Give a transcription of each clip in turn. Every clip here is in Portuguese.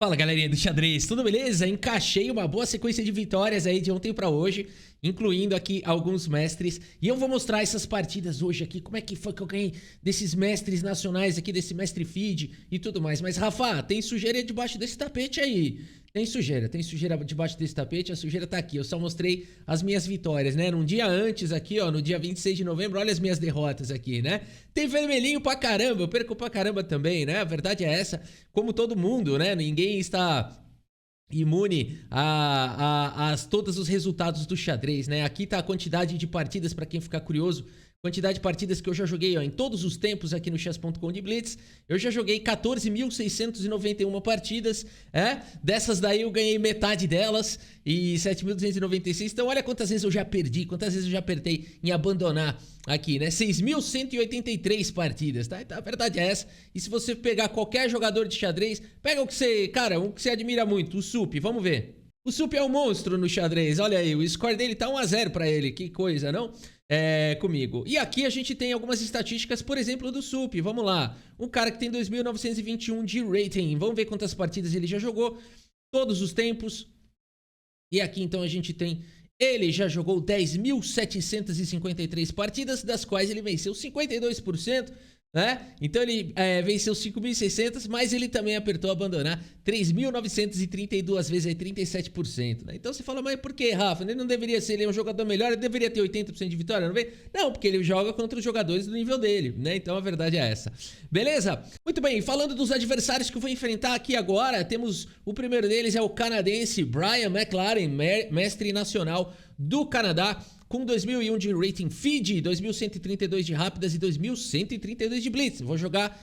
Fala, galerinha do xadrez, tudo beleza? Encaixei uma boa sequência de vitórias aí de ontem pra hoje, incluindo aqui alguns mestres, e eu vou mostrar essas partidas hoje aqui, como é que foi que eu ganhei desses mestres nacionais aqui, desse mestre feed e tudo mais. Mas Rafa, tem sujeira debaixo desse tapete aí. Tem sujeira debaixo desse tapete, a sujeira tá aqui. Eu só mostrei as minhas vitórias, né? Num dia antes aqui, ó, no dia 26 de novembro, olha as minhas derrotas aqui, né? Tem vermelhinho pra caramba, eu perco pra caramba também, né? A verdade é essa, como todo mundo, né? Ninguém está imune a todos os resultados do xadrez, né? Aqui tá a quantidade de partidas para quem ficar curioso. Quantidade de partidas que eu já joguei, ó, em todos os tempos aqui no chess.com de Blitz. Eu já joguei 14.691 partidas, dessas daí eu ganhei metade delas e 7.296. Então olha quantas vezes eu já perdi, quantas vezes eu já apertei em abandonar aqui, né? 6.183 partidas, tá? Então a verdade é essa. E se você pegar qualquer jogador de xadrez, pega o que você, cara, um que você admira muito, o Sup, vamos ver. O Sup é um monstro no xadrez, olha aí, o score dele tá 1-0 pra ele, que coisa, não? Comigo. E aqui a gente tem algumas estatísticas, por exemplo, do Sup, vamos lá. Um cara que tem 2.921 de rating, vamos ver quantas partidas ele já jogou, todos os tempos. E aqui então a gente tem, ele já jogou 10.753 partidas, das quais ele venceu 52%. Né? Então ele venceu 5.600, mas ele também apertou abandonar 3.932 vezes, aí 37%. Né? Então você fala, mas por que, Rafa? Ele não deveria ser, ele é um jogador melhor, ele deveria ter 80% de vitória, não vê? Não, porque ele joga contra os jogadores do nível dele, né? Então a verdade é essa. Beleza? Muito bem, falando dos adversários que eu vou enfrentar aqui agora, temos o primeiro deles, é o canadense Brian McLaren, mestre nacional do Canadá, com 2001 de rating feed, 2.132 de rápidas e 2.132 de blitz. Vou jogar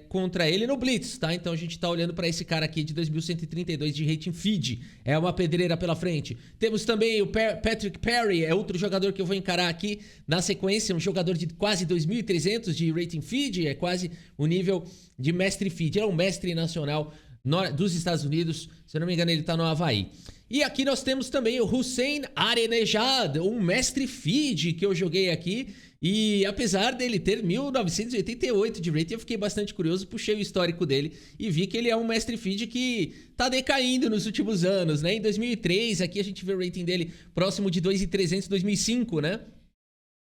contra ele no blitz, tá? Então a gente tá olhando para esse cara aqui de 2.132 de rating feed. É uma pedreira pela frente. Temos também o Patrick Perry, é outro jogador que eu vou encarar aqui na sequência, um jogador de quase 2.300 de rating feed, é quase o nível de mestre feed. É um mestre nacional dos Estados Unidos, se eu não me engano ele tá no Havaí. E aqui nós temos também o Hussein Arenejad, um mestre feed que eu joguei aqui. E apesar dele ter 1988 de rating, eu fiquei bastante curioso, puxei o histórico dele e vi que ele é um mestre feed que tá decaindo nos últimos anos, né? Em 2003, aqui a gente vê o rating dele próximo de 2.300 em 2005, né?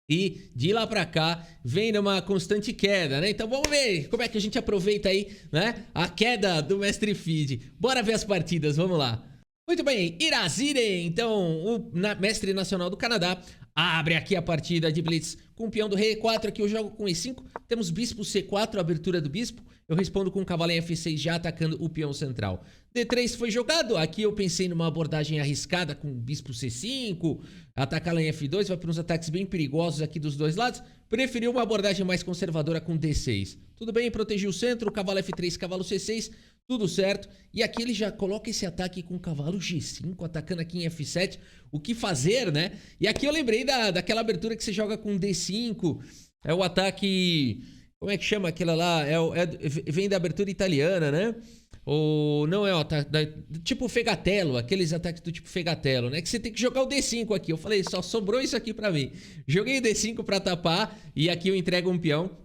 E de lá pra cá vem numa constante queda, né? Então vamos ver como é que a gente aproveita aí, né? A queda do mestre feed. Bora ver as partidas, vamos lá. Muito bem, Irazire, então, o mestre nacional do Canadá, abre aqui a partida de blitz com o peão do rei E4, aqui eu jogo com E5, temos bispo C4, abertura do bispo, eu respondo com o cavalo em F6 já atacando o peão central. D3 foi jogado, aqui eu pensei numa abordagem arriscada com bispo C5, atacar lá em F2, vai para uns ataques bem perigosos aqui dos dois lados, preferi uma abordagem mais conservadora com D6. Tudo bem, protegi o centro, cavalo F3, cavalo C6, tudo certo. E aqui ele já coloca esse ataque com o cavalo G5, atacando aqui em F7. O que fazer, né? E aqui eu lembrei daquela abertura que você joga com D5. É o ataque... Como é que chama aquela lá? Vem da abertura italiana, né? Ou não é o ataque... Tipo Fegatello, aqueles ataques do tipo Fegatello, né? Que você tem que jogar o D5 aqui. Eu falei, só sobrou isso aqui pra mim. Joguei o D5 pra tapar e aqui eu entrego um peão.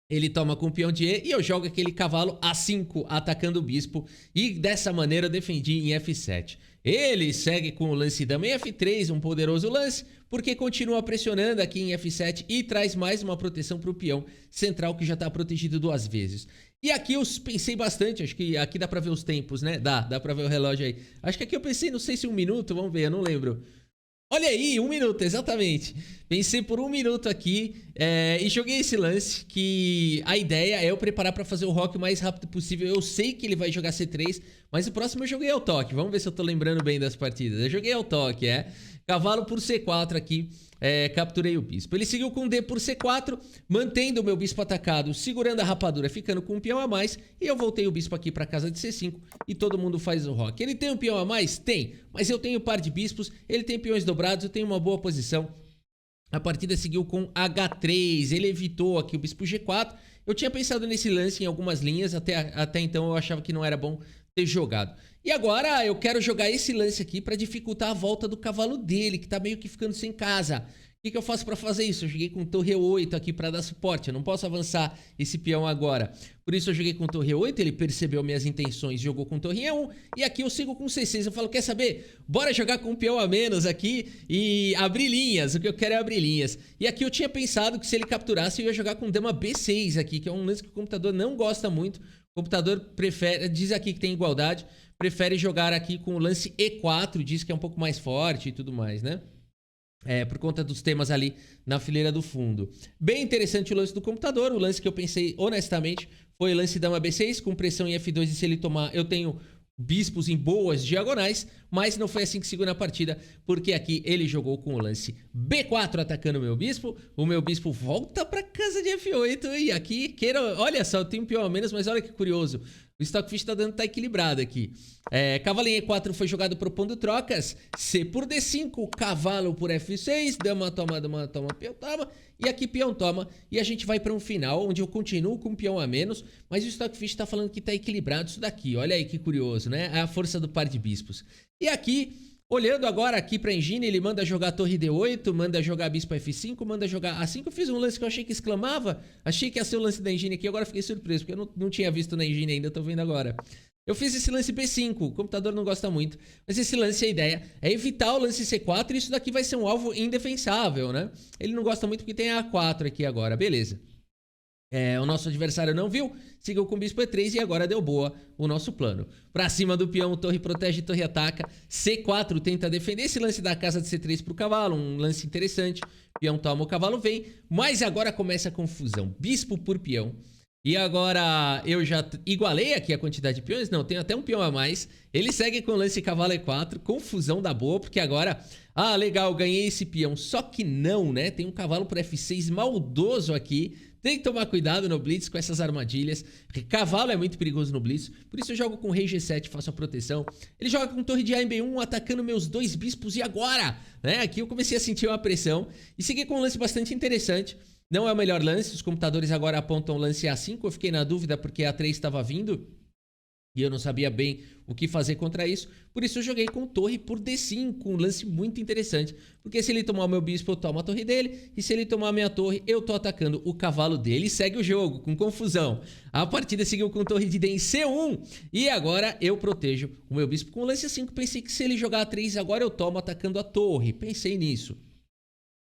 Ele toma com o peão de E e eu jogo aquele cavalo A5 atacando o bispo. E dessa maneira eu defendi em F7. Ele segue com o lance dama em F3, um poderoso lance, porque continua pressionando aqui em F7 e traz mais uma proteção para o peão central que já está protegido duas vezes. E aqui eu pensei bastante, acho que aqui dá para ver os tempos, né? Dá para ver o relógio aí. Acho que aqui eu pensei, não sei se 1 minuto, vamos ver, eu não lembro. Olha aí, 1 minuto, exatamente. Pensei por 1 minuto aqui e joguei esse lance, que a ideia é eu preparar para fazer o rock o mais rápido possível. Eu sei que ele vai jogar C3, mas o próximo eu joguei ao toque. Vamos ver se eu tô lembrando bem das partidas. Eu joguei ao toque, Cavalo por C4 aqui, capturei o bispo. Ele seguiu com D por C4, mantendo o meu bispo atacado, segurando a rapadura, ficando com um peão a mais. E eu voltei o bispo aqui para casa de C5 e todo mundo faz o rock. Ele tem um peão a mais? Tem, mas eu tenho par de bispos, ele tem peões dobrados, eu tenho uma boa posição. A partida seguiu com H3, ele evitou aqui o bispo G4. Eu tinha pensado nesse lance em algumas linhas, até então eu achava que não era bom ter jogado. E agora eu quero jogar esse lance aqui para dificultar a volta do cavalo dele, que tá meio que ficando sem casa. que eu faço para fazer isso? Eu joguei com torre E8 aqui para dar suporte. Eu não posso avançar esse peão agora. Por isso eu joguei com torre E8, ele percebeu minhas intenções, jogou com torre E1. E aqui eu sigo com C6. Eu falo, quer saber? Bora jogar com um peão a menos aqui e abrir linhas. O que eu quero é abrir linhas. E aqui eu tinha pensado que se ele capturasse, eu ia jogar com dama B6 aqui, que é um lance que o computador não gosta muito. O computador prefere, diz aqui que tem igualdade, prefere jogar aqui com o lance E4, diz que é um pouco mais forte e tudo mais, né? Por conta dos temas ali na fileira do fundo. Bem interessante o lance do computador. O lance que eu pensei, honestamente, foi o lance dama B6 com pressão em F2 e se ele tomar, eu tenho bispos em boas diagonais, mas não foi assim que seguiu na partida, porque aqui ele jogou com o lance B4 atacando o meu bispo volta para casa de F8 e aqui, olha só, eu tenho um peão a menos, mas olha que curioso, o Stockfish tá equilibrado aqui. Cavalo em E4 foi jogado propondo trocas, C por D5, cavalo por F6, dama toma, peão toma, e aqui peão toma, e a gente vai para um final, onde eu continuo com um peão a menos, mas o Stockfish tá falando que tá equilibrado isso daqui, olha aí que curioso, né? É a força do par de bispos. E aqui, olhando agora aqui pra engine, ele manda jogar torre D8, manda jogar bispo F5, manda jogar... Assim que eu fiz um lance que eu achei que exclamava, achei que ia ser o lance da engine aqui, agora fiquei surpreso, porque eu não tinha visto na engine ainda, tô vendo agora. Eu fiz esse lance B5, o computador não gosta muito, mas esse lance, a ideia é evitar o lance C4 e isso daqui vai ser um alvo indefensável, né? Ele não gosta muito porque tem A4 aqui agora, beleza. O nosso adversário não viu, seguiu com o bispo E3 e agora deu boa o nosso plano. Pra cima do peão, torre protege, torre ataca, C4 tenta defender esse lance da casa de C3 pro cavalo, um lance interessante, peão toma, o cavalo vem, mas agora começa a confusão, bispo por peão. E agora eu já igualei aqui a quantidade de peões, não, tenho até um peão a mais. Ele segue com o lance cavalo E4, confusão da boa, porque agora... Ah, legal, ganhei esse peão, só que não, né? Tem um cavalo por F6 maldoso aqui. Tem que tomar cuidado no blitz com essas armadilhas. Cavalo é muito perigoso no blitz, por isso eu jogo com rei G7, faço a proteção. Ele joga com torre de A em B1, atacando meus dois bispos, e agora? Né? Aqui eu comecei a sentir uma pressão e segui com um lance bastante interessante. Não é o melhor lance, os computadores agora apontam o lance A5, eu fiquei na dúvida porque A3 estava vindo e eu não sabia bem o que fazer contra isso, por isso eu joguei com torre por D5, um lance muito interessante, porque se ele tomar o meu bispo eu tomo a torre dele, e se ele tomar a minha torre eu tô atacando o cavalo dele e segue o jogo, com confusão. A partida seguiu com torre de D em C1, e agora eu protejo o meu bispo com o lance A5, pensei que se ele jogar A3 agora eu tomo atacando a torre, pensei nisso.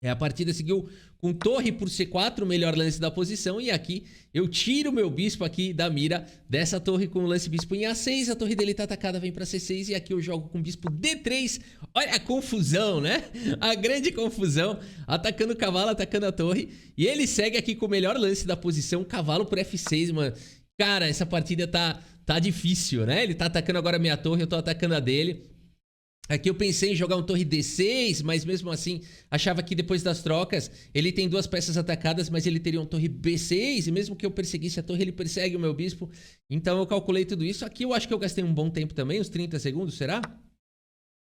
A partida seguiu com torre por C4, o melhor lance da posição, e aqui eu tiro o meu bispo aqui da mira dessa torre com o lance bispo em A6, a torre dele tá atacada, vem pra C6, e aqui eu jogo com bispo D3, olha a confusão, né? A grande confusão, atacando o cavalo, atacando a torre, e ele segue aqui com o melhor lance da posição, cavalo por F6, mano. Cara, essa partida tá difícil, né? Ele tá atacando agora a minha torre, eu tô atacando a dele. Aqui eu pensei em jogar um torre D6, mas mesmo assim achava que depois das trocas ele tem duas peças atacadas, mas ele teria um torre B6 e mesmo que eu perseguisse a torre ele persegue o meu bispo. Então eu calculei tudo isso. Aqui eu acho que eu gastei um bom tempo também, uns 30 segundos, será?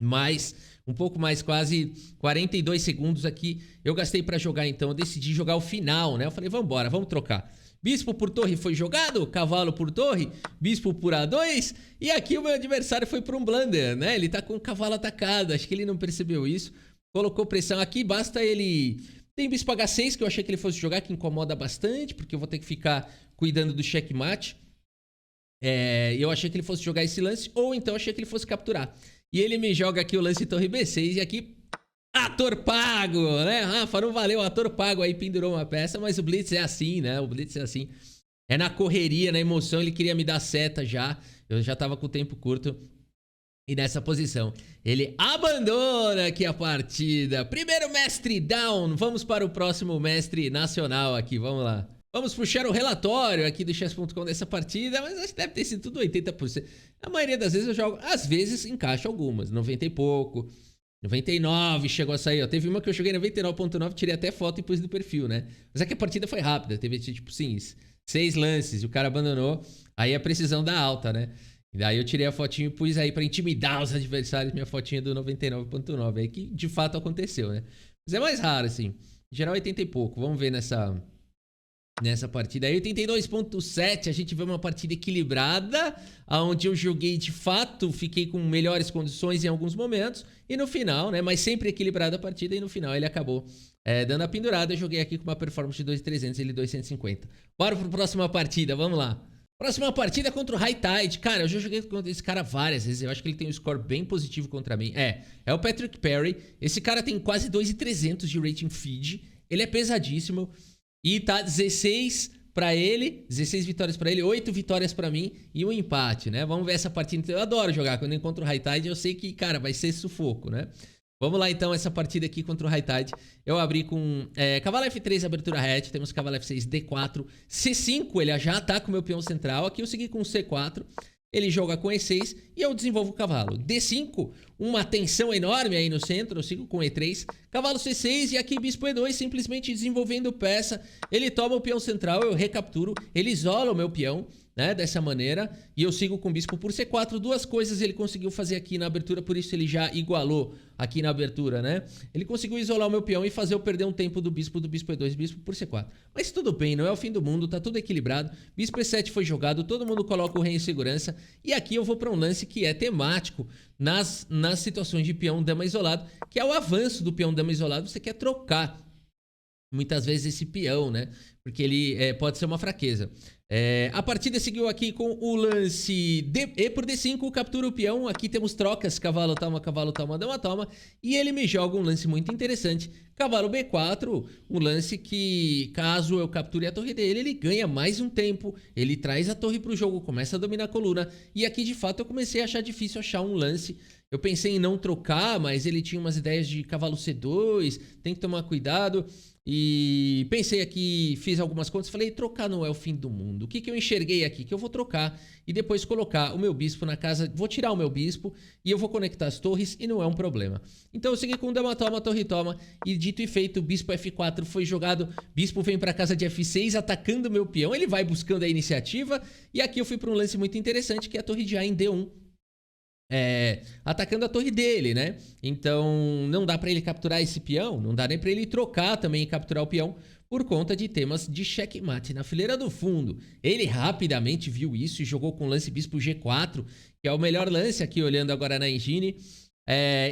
Mas um pouco mais, quase 42 segundos aqui eu gastei para jogar, então eu decidi jogar o final, né? Eu falei, vambora, vamos trocar. Bispo por torre foi jogado, cavalo por torre, bispo por A2, e aqui o meu adversário foi por um blunder, né? Ele tá com o cavalo atacado, acho que ele não percebeu isso, colocou pressão aqui, basta ele... Tem bispo H6 que eu achei que ele fosse jogar, que incomoda bastante, porque eu vou ter que ficar cuidando do checkmate. Eu achei que ele fosse jogar esse lance, ou então achei que ele fosse capturar. E ele me joga aqui o lance torre B6, e aqui... Ator pago, né? Rafa, não valeu, ator pago aí pendurou uma peça, mas o Blitz é assim, né? O Blitz é assim. É na correria, na emoção, ele queria me dar seta já. Eu já tava com o tempo curto. E nessa posição, ele abandona aqui a partida. Primeiro mestre down, vamos para o próximo mestre nacional aqui, vamos lá. Vamos puxar o relatório aqui do chess.com dessa partida, mas acho que deve ter sido tudo 80%. A maioria das vezes eu jogo, às vezes encaixo algumas, 90 e pouco... 99 chegou a sair, ó. Teve uma que eu joguei 99.9, tirei até foto e pus no perfil, né? Mas é que a partida foi rápida, teve tipo, sim, 6 lances e o cara abandonou, aí a precisão da alta, né? E daí eu tirei a fotinho e pus aí pra intimidar os adversários, minha fotinha do 99.9, aí que de fato aconteceu, né? Mas é mais raro, assim, em geral 80 e pouco, vamos ver nessa nessa partida aí. 82.7, a gente vê uma partida equilibrada, onde eu joguei de fato, fiquei com melhores condições em alguns momentos, e no final, né, mas sempre equilibrada a partida, e no final ele acabou dando a pendurada. Eu joguei aqui com uma performance de 2.300 e ele 2.150. Bora pra próxima partida, vamos lá. Próxima partida contra o High Tide. Cara, eu já joguei contra esse cara várias vezes. Eu acho que ele tem um score bem positivo contra mim. É o Patrick Perry. Esse cara tem quase 2.300 de rating feed. Ele é pesadíssimo. E tá 16 pra ele, 16 vitórias pra ele, 8 vitórias pra mim e um empate, né? Vamos ver essa partida. Eu adoro jogar. Quando eu encontro o High Tide, eu sei que, cara, vai ser sufoco, né? Vamos lá então, essa partida aqui contra o High Tide. Eu abri com cavalo F3, abertura hatch, temos cavalo F6, D4, C5, ele já ataca o meu peão central. Aqui eu segui com C4, ele joga com E6 e eu desenvolvo o cavalo. D5, uma tensão enorme aí no centro, eu sigo com E3. Cavalo C6 e aqui bispo E2, simplesmente desenvolvendo peça. Ele toma o peão central, eu recapturo, ele isola o meu peão, né, dessa maneira, e eu sigo com o bispo por C4. Duas coisas ele conseguiu fazer aqui na abertura, por isso ele já igualou aqui na abertura, né? Ele conseguiu isolar o meu peão e fazer eu perder um tempo do bispo E2, bispo por C4. Mas tudo bem, não é o fim do mundo, tá tudo equilibrado. Bispo E7 foi jogado, todo mundo coloca o rei em segurança, e aqui eu vou para um lance que é temático nas situações de peão dama isolado, que é o avanço do peão dama isolado. Você quer trocar muitas vezes esse peão, né? Porque ele pode ser uma fraqueza. A partida seguiu aqui com o lance E por D5, captura o peão. Aqui temos trocas, cavalo toma, dama toma. E ele me joga um lance muito interessante, cavalo B4, um lance que, caso eu capture a torre dele, ele ganha mais um tempo, ele traz a torre para o jogo, começa a dominar a coluna. E aqui, de fato, eu comecei a achar difícil achar um lance. Eu pensei em não trocar, mas ele tinha umas ideias de cavalo C2, tem que tomar cuidado. E pensei aqui, fiz algumas contas, falei, trocar não é o fim do mundo. O que eu enxerguei aqui? Que eu vou trocar e depois colocar o meu bispo na casa, vou tirar o meu bispo e eu vou conectar as torres e não é um problema. Então eu segui com dama toma, torre toma e dito e feito, bispo F4 foi jogado, bispo vem para casa de F6 atacando o meu peão, ele vai buscando a iniciativa e aqui eu fui para um lance muito interessante que é a torre de A em D1. Atacando a torre dele, né? Então não dá pra ele capturar esse peão, não dá nem pra ele trocar também e capturar o peão por conta de temas de checkmate na fileira do fundo. Ele rapidamente viu isso e jogou com o lance bispo G4, que é o melhor lance aqui olhando agora na engine.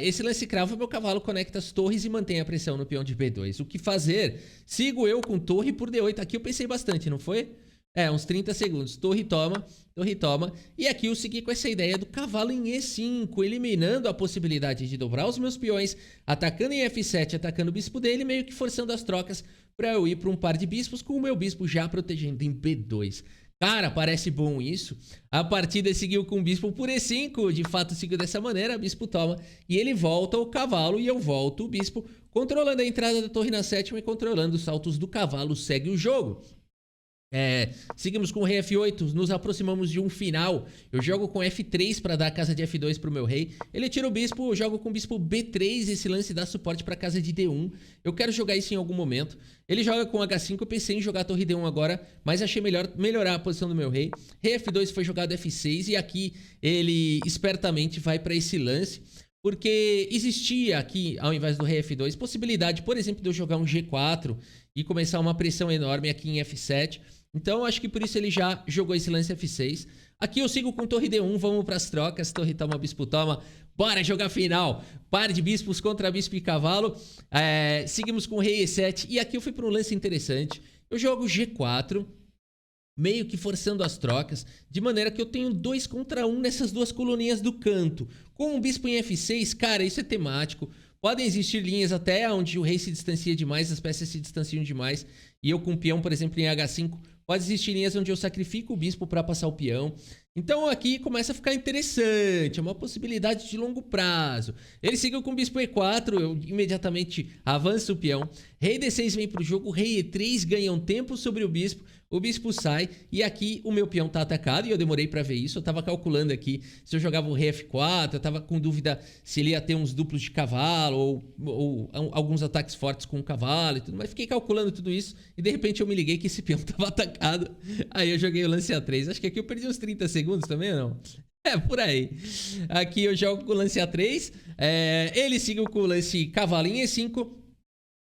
Esse lance cravo, meu cavalo conecta as torres e mantém a pressão no peão de B2. O que fazer? Sigo eu com torre por D8. Aqui eu pensei bastante, não foi? Uns 30 segundos. Torre toma. E aqui eu segui com essa ideia do cavalo em E5, eliminando a possibilidade de dobrar os meus peões, atacando em F7, atacando o bispo dele, meio que forçando as trocas para eu ir para um par de bispos, com o meu bispo já protegendo em B2. Cara, parece bom isso. A partida seguiu com o bispo por E5, de fato seguiu dessa maneira, bispo toma, e ele volta o cavalo e eu volto o bispo, controlando a entrada da torre na sétima e controlando os saltos do cavalo, segue o jogo. Seguimos com o rei F8, nos aproximamos de um final. Eu jogo com F3 para dar a casa de F2 pro meu rei. Ele tira o bispo, eu jogo com o bispo B3. Esse lance dá suporte para a casa de D1. Eu quero jogar isso em algum momento. Ele joga com H5, eu pensei em jogar a torre D1 agora, mas achei melhor melhorar a posição do meu rei. Rei F2 foi jogado F6 e aqui ele espertamente vai para esse lance. Porque existia aqui, ao invés do rei F2, possibilidade, por exemplo, de eu jogar um G4 e começar uma pressão enorme aqui em F7. Então, acho que por isso ele já jogou esse lance F6. Aqui eu sigo com torre D1, vamos para as trocas. Torre toma, bispo toma. Bora jogar final. Par de bispos contra bispo e cavalo. Seguimos com rei E7. E aqui eu fui para um lance interessante. Eu jogo G4, meio que forçando as trocas, de maneira que eu tenho 2 contra 1 nessas duas coluninhas do canto. Com um bispo em F6, cara, isso é temático. Podem existir linhas até onde o rei se distancia demais, as peças se distanciam demais. E eu com o peão, por exemplo, em H5, pode existir linhas onde eu sacrifico o bispo para passar o peão. Então aqui começa a ficar interessante, é uma possibilidade de longo prazo. Ele seguiu com o bispo E4, eu imediatamente avanço o peão. Rei D6 vem para o jogo, rei E3 ganha um tempo sobre o bispo sai e aqui o meu peão está atacado e eu demorei para ver isso. Eu estava calculando aqui se eu jogava o rei F4, eu estava com dúvida se ele ia ter uns duplos de cavalo ou alguns ataques fortes com o cavalo e tudo, mas fiquei calculando tudo isso e de repente eu me liguei que esse peão estava atacado. Aí eu joguei o lance A3, acho que aqui eu perdi uns 30 segundos também, não? Por aí. Aqui eu jogo com o lance A3, ele seguiu com o lance cavalo em E5.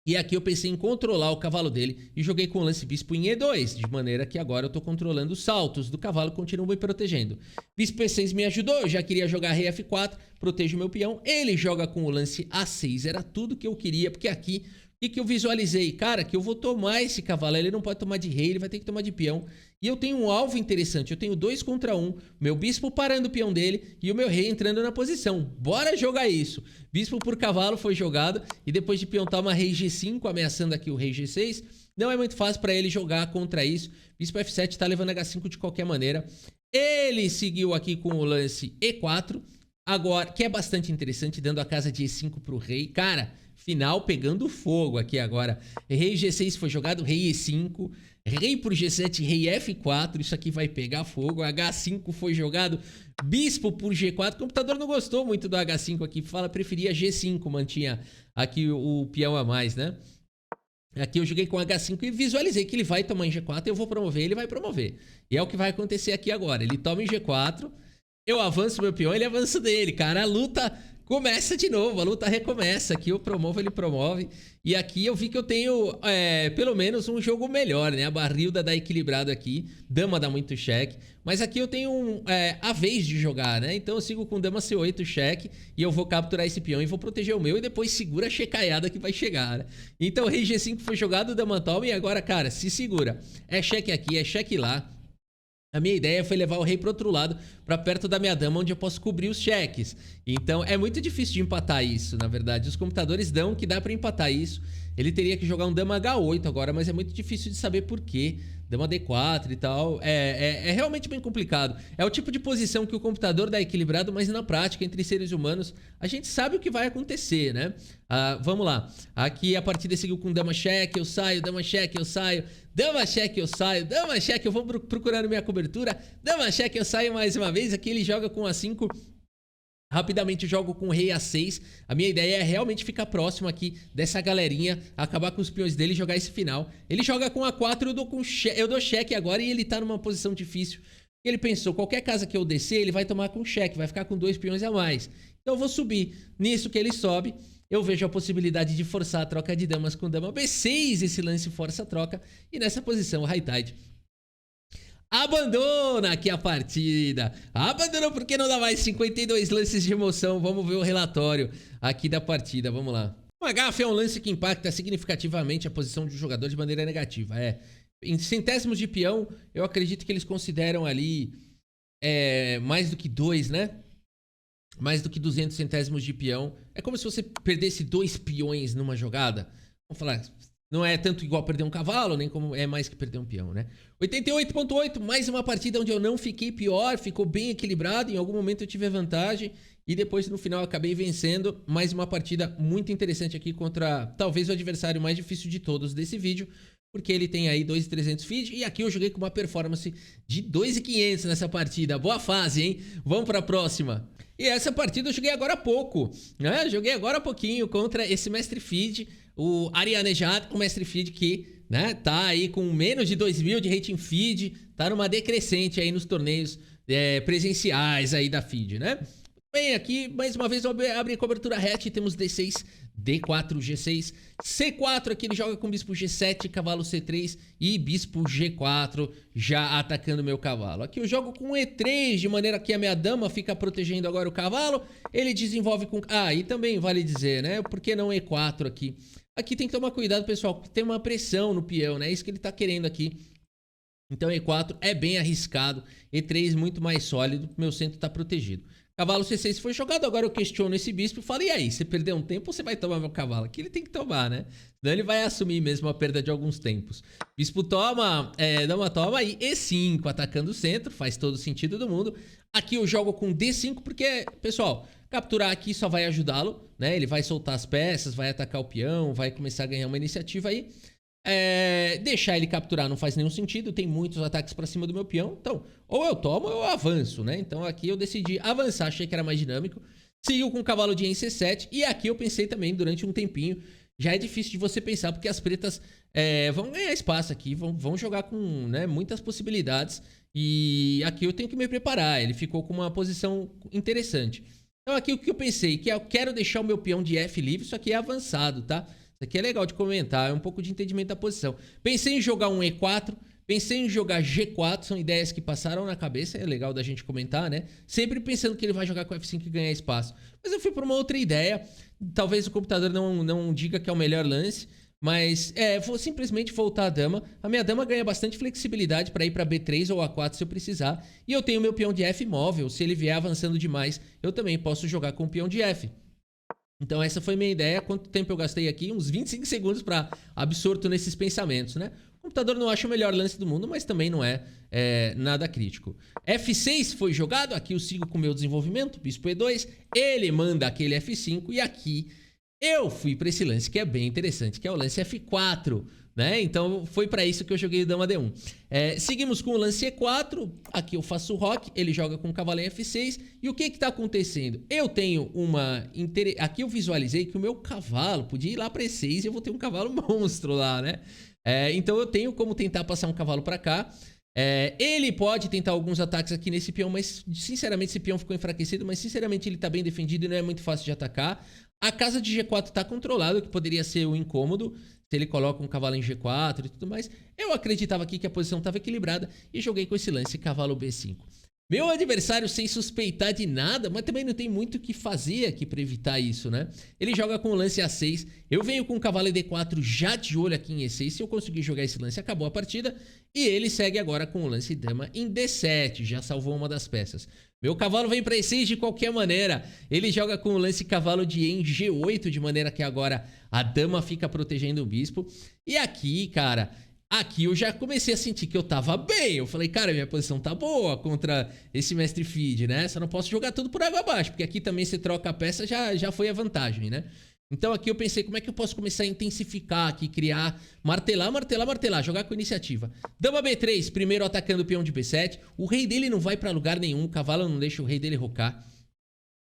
E aqui eu pensei em controlar o cavalo dele e joguei com o lance bispo em E2, de maneira que agora eu tô controlando os saltos do cavalo, continuo me protegendo. Bispo E6 me ajudou, eu já queria jogar rei F4, protejo meu peão. Ele joga com o lance A6, era tudo que eu queria, porque aqui, o que eu visualizei? Cara, que eu vou tomar esse cavalo, ele não pode tomar de rei, ele vai ter que tomar de peão. E eu tenho um alvo interessante, eu tenho 2 contra 1, meu bispo parando o peão dele e o meu rei entrando na posição. Bora jogar isso. Bispo por cavalo foi jogado e depois de peão toma rei G5, ameaçando aqui o rei G6. Não é muito fácil para ele jogar contra isso. Bispo F7 tá levando H5 de qualquer maneira. Ele seguiu aqui com o lance E4, agora, que é bastante interessante, dando a casa de E5 pro rei. Cara, final pegando fogo aqui agora. Rei G6 foi jogado, rei E5, rei por G7, rei F4, isso aqui vai pegar fogo. H5 foi jogado, bispo por G4. O computador não gostou muito do H5 aqui, preferia G5, mantinha aqui o peão a mais, né? Aqui eu joguei com H5 e visualizei que ele vai tomar em G4, eu vou promover, ele vai promover. E é o que vai acontecer aqui agora. Ele toma em G4, eu avanço meu peão, ele avança dele, cara. A luta começa de novo, a luta recomeça. Aqui eu promovo, ele promove. E aqui eu vi que eu tenho pelo menos um jogo melhor, né? A barrilda dá equilibrado aqui, dama dá muito cheque. Mas aqui eu tenho a vez de jogar, né? Então eu sigo com dama C8 cheque e eu vou capturar esse peão e vou proteger o meu e depois segura a checaiada que vai chegar, né? Então rei G5 foi jogado, dama toma e agora, cara, se segura. É cheque aqui, é cheque lá. A minha ideia foi levar o rei pro outro lado, para perto da minha dama, onde eu posso cobrir os cheques. Então é muito difícil de empatar isso, na verdade. Os computadores dão que dá para empatar isso. Ele teria que jogar um dama H8 agora, mas é muito difícil de saber por quê. Dama D4 e tal. É realmente bem complicado. É o tipo de posição que o computador dá equilibrado, mas na prática, entre seres humanos, a gente sabe o que vai acontecer, né? Vamos lá. Aqui a partida seguiu com dama cheque, eu saio, dama cheque, eu saio, dama cheque, eu saio, dama cheque, eu vou procurando minha cobertura, dama cheque, eu saio mais uma vez. Aqui ele joga com A5. Rapidamente eu jogo com o rei A6. A minha ideia é realmente ficar próximo aqui dessa galerinha, acabar com os peões dele e jogar esse final. Ele joga com A4, eu dou cheque agora e ele tá numa posição difícil. Ele pensou, qualquer casa que eu descer, ele vai tomar com cheque, vai ficar com 2 peões a mais. Então eu vou subir. Nisso que ele sobe, eu vejo a possibilidade de forçar a troca de damas com dama B6. Esse lance força a troca. E nessa posição o High Tide abandona aqui a partida. Abandonou porque não dá mais 52 lances de emoção. Vamos ver o relatório aqui da partida. Vamos lá. O HF é um lance que impacta significativamente a posição do jogador de maneira negativa. Em centésimos de peão, eu acredito que eles consideram ali mais do que 2, né? Mais do que 200 centésimos de peão. É como se você perdesse 2 peões numa jogada. Vamos falar... Não é tanto igual perder um cavalo, nem como é mais que perder um peão, né? 88.8, mais uma partida onde eu não fiquei pior, ficou bem equilibrado. Em algum momento eu tive a vantagem e depois no final eu acabei vencendo. Mais uma partida muito interessante aqui contra talvez o adversário mais difícil de todos desse vídeo, porque ele tem aí 2.300 feed e aqui eu joguei com uma performance de 2.500 nessa partida. Boa fase, hein? Vamos para a próxima. E essa partida eu joguei agora há pouco, né? Joguei agora há pouquinho contra esse mestre feed, o Arianejad, o mestre feed que, né, tá aí com menos de 2.000 de rating feed, tá numa decrescente aí nos torneios presenciais aí da feed, né? Bem, aqui mais uma vez eu abri a cobertura hatch, temos D6, D4, G6, C4, aqui ele joga com bispo G7, cavalo C3 e bispo G4, já atacando meu cavalo. Aqui eu jogo com E3, de maneira que a minha dama fica protegendo agora o cavalo, ele desenvolve com... e também vale dizer, né, por que não E4 aqui? Aqui tem que tomar cuidado, pessoal, porque tem uma pressão no peão, né, é isso que ele tá querendo aqui. Então E4 é bem arriscado, E3 muito mais sólido, meu centro tá protegido. Cavalo C6 foi jogado, agora eu questiono esse bispo e falo, e aí, você perdeu um tempo ou você vai tomar meu cavalo? Aqui ele tem que tomar, né? Senão ele vai assumir mesmo a perda de alguns tempos. Bispo toma, dama toma e E5, atacando o centro, faz todo o sentido do mundo. Aqui eu jogo com D5 porque, pessoal, capturar aqui só vai ajudá-lo, né? Ele vai soltar as peças, vai atacar o peão, vai começar a ganhar uma iniciativa aí. Deixar ele capturar não faz nenhum sentido, tem muitos ataques pra cima do meu peão, então ou eu tomo ou eu avanço, né? Então aqui eu decidi avançar, achei que era mais dinâmico, seguiu com o cavalo de C7 e aqui eu pensei também durante um tempinho, já é difícil de você pensar porque as pretas vão ganhar espaço aqui, vão jogar com, né, muitas possibilidades e aqui eu tenho que me preparar, ele ficou com uma posição interessante. Então aqui o que eu pensei, que eu quero deixar o meu peão de F livre, isso aqui é avançado, tá? Isso aqui é legal de comentar, é um pouco de entendimento da posição. Pensei em jogar um E4, pensei em jogar G4, são ideias que passaram na cabeça, é legal da gente comentar, né? Sempre pensando que ele vai jogar com F5 e ganhar espaço. Mas eu fui por uma outra ideia, talvez o computador não diga que é o melhor lance, mas vou simplesmente voltar a dama. A minha dama ganha bastante flexibilidade para ir para B3 ou A4 se eu precisar. E eu tenho meu peão de F móvel, se ele vier avançando demais, eu também posso jogar com o peão de F. Então essa foi minha ideia. Quanto tempo eu gastei aqui? Uns 25 segundos para absorto nesses pensamentos, né? O computador não acha o melhor lance do mundo, mas também não é nada crítico. F6 foi jogado, aqui eu sigo com o meu desenvolvimento, bispo E2, ele manda aquele F5 e aqui eu fui para esse lance que é bem interessante, que é o lance F4, né? Então foi para isso que eu joguei o dama D1. Seguimos com o lance E4, aqui eu faço o roque, ele joga com o cavalo em F6, e o que está acontecendo? Eu tenho aqui eu visualizei que o meu cavalo podia ir lá para E6 e eu vou ter um cavalo monstro lá, né? Então eu tenho como tentar passar um cavalo para cá. Ele pode tentar alguns ataques aqui nesse peão, mas sinceramente esse peão ficou enfraquecido, mas sinceramente ele está bem defendido e não é muito fácil de atacar. A casa de G4 está controlada, o que poderia ser o incômodo, se ele coloca um cavalo em G4 e tudo mais. Eu acreditava aqui que a posição estava equilibrada e joguei com esse lance, cavalo B5. Meu adversário, sem suspeitar de nada, mas também não tem muito o que fazer aqui para evitar isso, né? Ele joga com o lance A6, eu venho com o cavalo em D4 já de olho aqui em E6, se eu conseguir jogar esse lance, acabou a partida. E ele segue agora com o lance dama em D7, já salvou uma das peças. Meu cavalo vem para E6 de qualquer maneira, ele joga com o lance cavalo de em G8, de maneira que agora a dama fica protegendo o bispo. E aqui, cara... Aqui eu já comecei a sentir que eu tava bem. Eu falei, cara, minha posição tá boa contra esse mestre feed, né? Só não posso jogar tudo por água abaixo, porque aqui também você troca a peça, já foi a vantagem, né? Então aqui eu pensei, como é que eu posso começar a intensificar aqui, criar, martelar, jogar com iniciativa. Dama B3, primeiro atacando o peão de B7. O rei dele não vai pra lugar nenhum, o cavalo não deixa o rei dele rocar.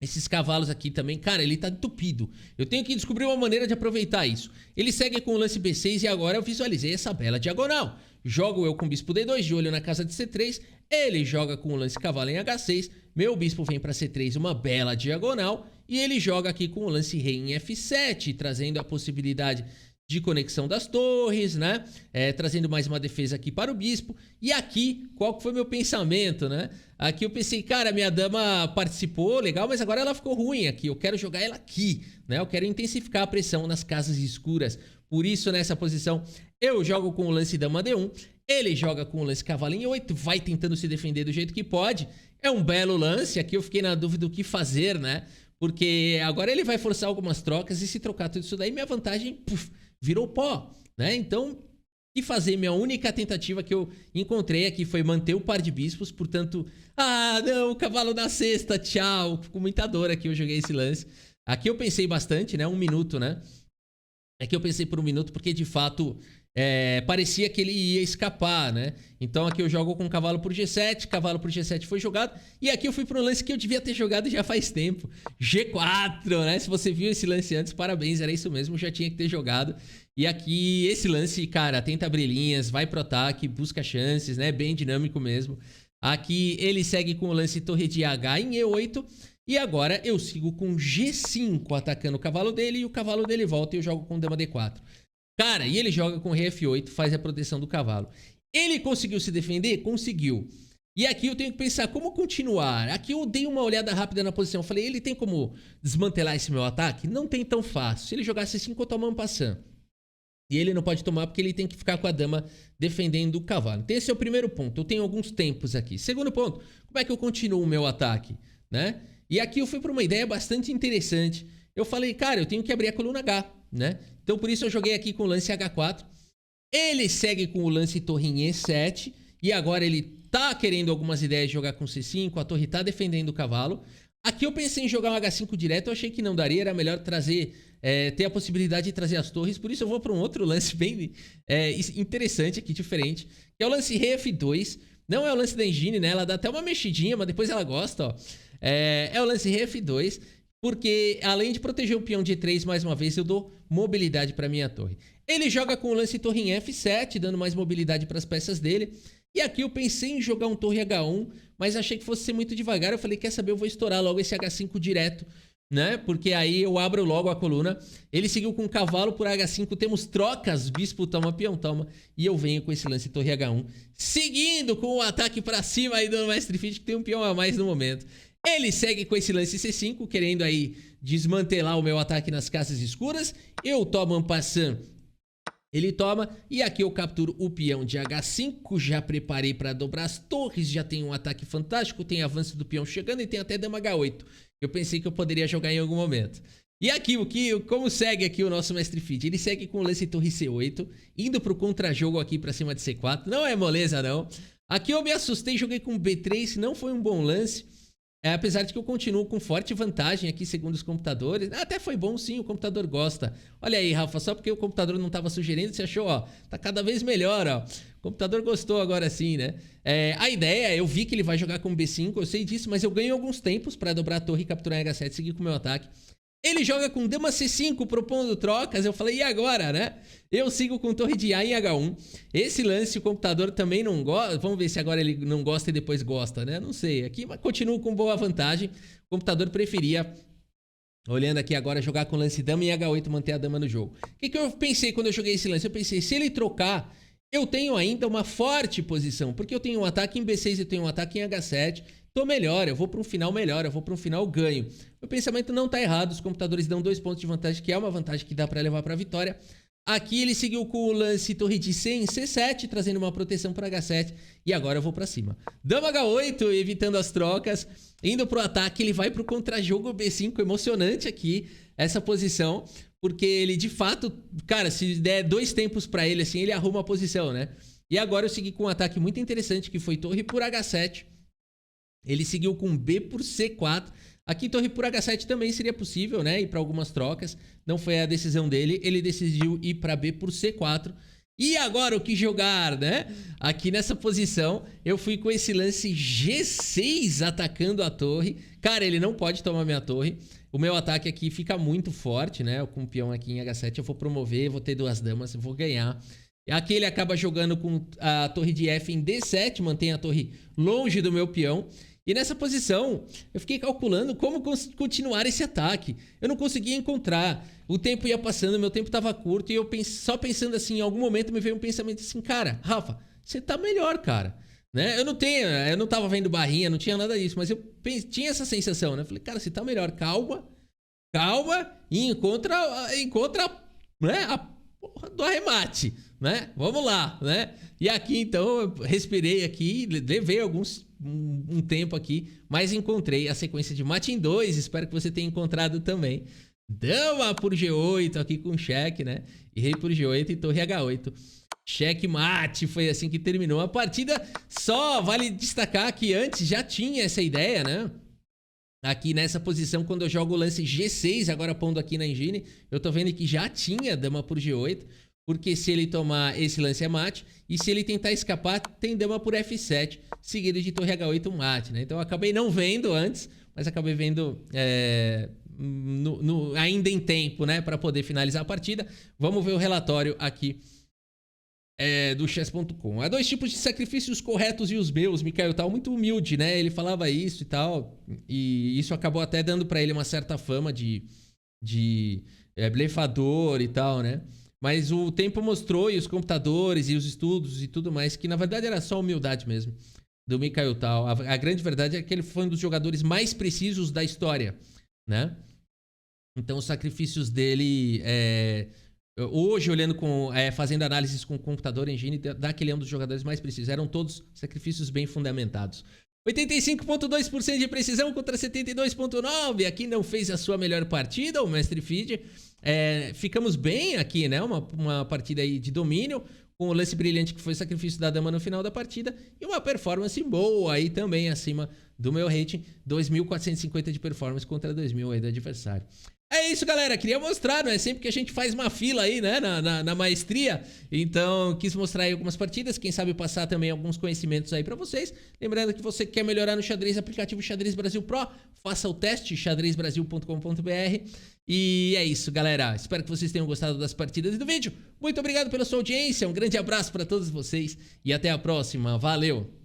Esses cavalos aqui também, cara, ele tá entupido. Eu tenho que descobrir uma maneira de aproveitar isso. Ele segue com o lance B6 e agora eu visualizei essa bela diagonal. Jogo eu com o bispo D2 de olho na casa de C3. Ele joga com o lance cavalo em H6. Meu bispo vem para C3, uma bela diagonal. E ele joga aqui com o lance rei em F7, trazendo a possibilidade de conexão das torres, né? Trazendo mais uma defesa aqui para o bispo. E aqui, qual que foi meu pensamento, né? Aqui eu pensei, cara, minha dama participou, legal, mas agora ela ficou ruim aqui. Eu quero jogar ela aqui, né? Eu quero intensificar a pressão nas casas escuras. Por isso, nessa posição, eu jogo com o lance dama D1. Ele joga com o lance cavalo em 8, vai tentando se defender do jeito que pode. É um belo lance, aqui eu fiquei na dúvida do que fazer, né? Porque agora ele vai forçar algumas trocas e se trocar tudo isso daí, minha vantagem, virou pó, né? Então, o que fazer? Minha única tentativa que eu encontrei aqui foi manter o par de bispos, portanto... Ah, não, o cavalo na cesta, tchau. Com muita dor aqui eu joguei esse lance. Aqui eu pensei bastante, né? 1 minuto, né? Aqui eu pensei por 1 minuto porque, de fato, parecia que ele ia escapar, né? Então aqui eu jogo com o cavalo por G7, cavalo por G7 foi jogado. E aqui eu fui para um lance que eu devia ter jogado já faz tempo. G4, né? Se você viu esse lance antes, parabéns, era isso mesmo, já tinha que ter jogado. E aqui, esse lance, cara, tenta abrir linhas, vai pro ataque, busca chances, né? Bem dinâmico mesmo. Aqui ele segue com o lance torre de H em E8. E agora eu sigo com G5 atacando o cavalo dele e o cavalo dele volta e eu jogo com dama D4. Cara, e ele joga com rei F8, faz a proteção do cavalo. Ele conseguiu se defender? Conseguiu. E aqui eu tenho que pensar como continuar. Aqui eu dei uma olhada rápida na posição. Falei, ele tem como desmantelar esse meu ataque? Não tem tão fácil. Se ele jogasse assim, eu tomo um passant. E ele não pode tomar porque ele tem que ficar com a dama defendendo o cavalo. Então esse é o primeiro ponto. Eu tenho alguns tempos aqui. Segundo ponto, como é que eu continuo o meu ataque, né? E aqui eu fui para uma ideia bastante interessante. Eu falei, cara, eu tenho que abrir a coluna H, né? Então por isso eu joguei aqui com o lance H4. Ele segue com o lance torre em E7. E agora ele tá querendo algumas ideias de jogar com C5. A torre tá defendendo o cavalo. Aqui eu pensei em jogar um H5 direto. Eu achei que não daria. Era melhor trazer... ter a possibilidade de trazer as torres. Por isso eu vou para um outro lance bem interessante aqui, diferente. Que é o lance rei F2. Não é o lance da engine, né? Ela dá até uma mexidinha, mas depois ela gosta, ó. É o lance rei F2. Porque além de proteger o peão de E3, mais uma vez, eu dou mobilidade para minha torre. Ele joga com o lance torre em F7, dando mais mobilidade para as peças dele. E aqui eu pensei em jogar um torre H1, mas achei que fosse ser muito devagar. Eu falei, quer saber, eu vou estourar logo esse H5 direto. né? Porque aí eu abro logo a coluna. Ele seguiu com cavalo por H5, temos trocas, bispo toma, peão toma, e eu venho com esse lance torre H1, seguindo com o ataque pra cima aí do Mestre Fit, que tem um peão a mais no momento. Ele segue com esse lance C5, querendo aí desmantelar o meu ataque nas casas escuras. Eu tomo en passant, ele toma, e aqui eu capturo o peão de H5, já preparei para dobrar as torres, já tem um ataque fantástico, tem avanço do peão chegando e tem até dama H8. Eu pensei que eu poderia jogar em algum momento. E aqui, como segue aqui o nosso Mestre Fit? Ele segue com o lance torre C8, indo pro contra-jogo aqui para cima de C4, não é moleza não. Aqui eu me assustei, joguei com B3, não foi um bom lance. Apesar de que eu continuo com forte vantagem aqui, segundo os computadores. Até foi bom sim, o computador gosta. Olha aí, Rafa, só porque o computador não estava sugerindo, você achou, ó, tá cada vez melhor, ó. O computador gostou agora sim, né? A ideia, eu vi que ele vai jogar com B5, eu sei disso, mas eu ganho alguns tempos para dobrar a torre e capturar em H7 e seguir com o meu ataque. Ele joga com dama C5 propondo trocas, eu falei, e agora, né? Eu sigo com torre de A em H1. Esse lance o computador também não gosta. Vamos ver se agora ele não gosta e depois gosta, né? Não sei. Aqui continuo com boa vantagem. O computador preferia, olhando aqui agora, jogar com lance dama em H8, manter a dama no jogo. O que eu pensei quando eu joguei esse lance? Eu pensei, se ele trocar, eu tenho ainda uma forte posição. Porque eu tenho um ataque em B6 e tenho um ataque em H7. Tô melhor, eu vou para um final melhor, eu vou para um final ganho. Meu pensamento não tá errado, os computadores dão 2 pontos de vantagem, que é uma vantagem que dá para levar para a vitória. Aqui ele seguiu com o lance torre de C em C7, trazendo uma proteção para H7. E agora eu vou para cima. Dama H8, evitando as trocas. Indo pro ataque, ele vai pro contra-jogo B5. Emocionante aqui, essa posição. Porque ele, de fato, cara, se der 2 tempos para ele, assim, ele arruma a posição, né? E agora eu segui com um ataque muito interessante, que foi torre por H7. Ele seguiu com B por C4. Aqui torre por H7 também seria possível, né? Ir para algumas trocas. Não foi a decisão dele. Ele decidiu ir para B por C4. E agora o que jogar, né? Aqui nessa posição, eu fui com esse lance G6 atacando a torre. Cara, ele não pode tomar minha torre. O meu ataque aqui fica muito forte, né? Com o peão aqui em H7 eu vou promover, vou ter 2 damas, eu vou ganhar. Aqui ele acaba jogando com a torre de F em D7, mantém a torre longe do meu peão. E nessa posição, eu fiquei calculando como continuar esse ataque. Eu não conseguia encontrar. O tempo ia passando, meu tempo estava curto. E eu só pensando assim, em algum momento me veio um pensamento assim, cara, Rafa, você tá melhor, cara. Né? Eu não tava vendo barrinha, não tinha nada disso. Mas eu tinha essa sensação, né? Eu falei, cara, você tá melhor, calma. Calma e encontra né, a porra do arremate, né? Vamos lá, né? E aqui, então, eu respirei aqui, levei um tempo aqui, mas encontrei a sequência de mate em 2, espero que você tenha encontrado também. Dama por G8 aqui com cheque, né? E rei por G8 e torre H8. Cheque mate, foi assim que terminou a partida. Só vale destacar que antes já tinha essa ideia, né? Aqui nessa posição, quando eu jogo o lance G6, agora pondo aqui na engine, eu tô vendo que já tinha dama por G8, porque se ele tomar esse lance é mate, e se ele tentar escapar, tem dama por F7, seguido de torre H8 mate, né? Então eu acabei não vendo antes, mas acabei vendo ainda em tempo, né? Para poder finalizar a partida. Vamos ver o relatório aqui do chess.com. Há 2 tipos de sacrifícios corretos e os meus. Mikael tal, muito humilde, né? Ele falava isso e tal, e isso acabou até dando para ele uma certa fama de blefador e tal, né? Mas o tempo mostrou, e os computadores, e os estudos e tudo mais, que na verdade era só humildade mesmo, do Mikael Tal. A grande verdade é que ele foi um dos jogadores mais precisos da história, né? Então os sacrifícios dele, hoje olhando fazendo análises com o computador engine, dá que ele é um dos jogadores mais precisos. Eram todos sacrifícios bem fundamentados. 85,2% de precisão contra 72,9%. Aqui não fez a sua melhor partida, o Mestre Feed. Ficamos bem aqui, né? Uma partida aí de domínio, com o lance brilhante que foi o sacrifício da dama no final da partida. E uma performance boa aí também, acima do meu rating. 2.450 de performance contra 2.000 aí do adversário. É isso, galera. Queria mostrar, não é sempre que a gente faz uma fila aí, né, na maestria. Então, quis mostrar aí algumas partidas. Quem sabe passar também alguns conhecimentos aí pra vocês. Lembrando que você quer melhorar no xadrez, aplicativo Xadrez Brasil Pro, faça o teste, xadrezbrasil.com.br. E é isso, galera. Espero que vocês tenham gostado das partidas e do vídeo. Muito obrigado pela sua audiência. Um grande abraço pra todos vocês e até a próxima. Valeu!